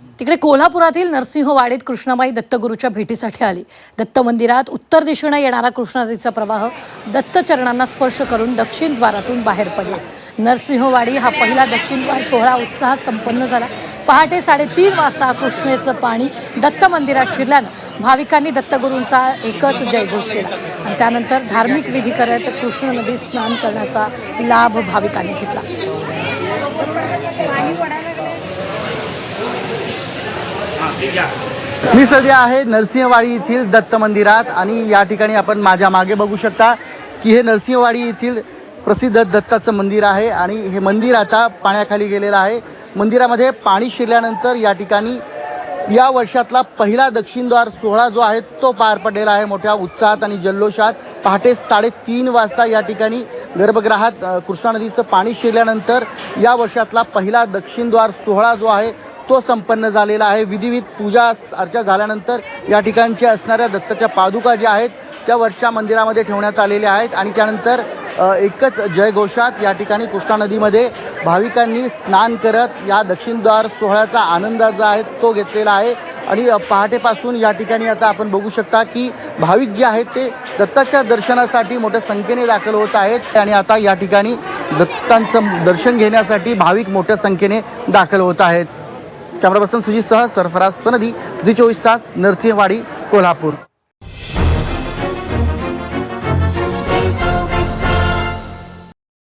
तिकडे कोल्हापुरातील नरसिंहवाडीत कृष्णाबाई दत्तगुरूच्या भेटीसाठी आली। दत्त मंदिरात उत्तर दिशेने येणारा कृष्णा नदीचा प्रवाह दत्तचरणांना स्पर्श करून दक्षिण द्वारातून बाहेर पडला। नरसिंहवाडी हा पहिला दक्षिण द्वार सोहळा उत्साहात संपन्न झाला। पहाटे 3:30 वाजता कृष्णेचं पाणी दत्त मंदिरात शिरल्यानं भाविकांनी दत्तगुरूंचा एकच जयघोष केला आणि त्यानंतर धार्मिक विधी करत कृष्णा नदीत स्नान करण्याचा लाभ भाविकांनी घेतला। मी सध्या आहे नरसिंहवाडी येथील दत्त मंदिरात आणि या ठिकाणी आपण माझ्या मागे बघू शकता की हे नरसिंहवाडी येथील प्रसिद्ध दत्ताचं मंदिर आहे आणि हे मंदिर आता पाण्याखाली गेलेलं आहे। मंदिरामध्ये पाणी शिरल्यानंतर या ठिकाणी या वर्षातला पहिला दक्षिणद्वार सोहळा जो आहे तो पार पडलेला आहे मोठ्या उत्साहात आणि जल्लोषात। पहाटे 3:30 वाजता या ठिकाणी गर्भगृहात कृष्णा नदीचं पाणी शिरल्यानंतर या वर्षातला पहिला दक्षिणद्वार सोहळा जो आहे तो संपन्न झालेला आहे। विधिवत पूजा अर्चा झाल्यानंतर या ठिकाणच्या असणाऱ्या दत्ताच्या पादुका ज्या आहेत त्या वरच्या मंदिरामध्ये ठेवण्यात आलेल्या आहेत आणि त्यानंतर एकच जयघोषात या ठिकाणी कृष्णा नदीमध्ये भाविकांनी स्नान करत या दक्षिणद्वार सोहळ्याचा आनंद जो आहे तो घेतलेला आहे। आणि पहाटेपासून या ठिकाणी आता आपण बघू शकता की भाविक जे आहेत ते दत्ताच्या दर्शनासाठी मोठ्या संख्येने दाखल होत आहेत आणि आता या ठिकाणी दत्तांचं दर्शन घेण्यासाठी भाविक मोठ्या संख्येने दाखल होत आहेत। कॅमेरा पर्सन सुजितसह सरफराज सनदी, झी 24 तास, नरसिंहवाडी, कोल्हापूर।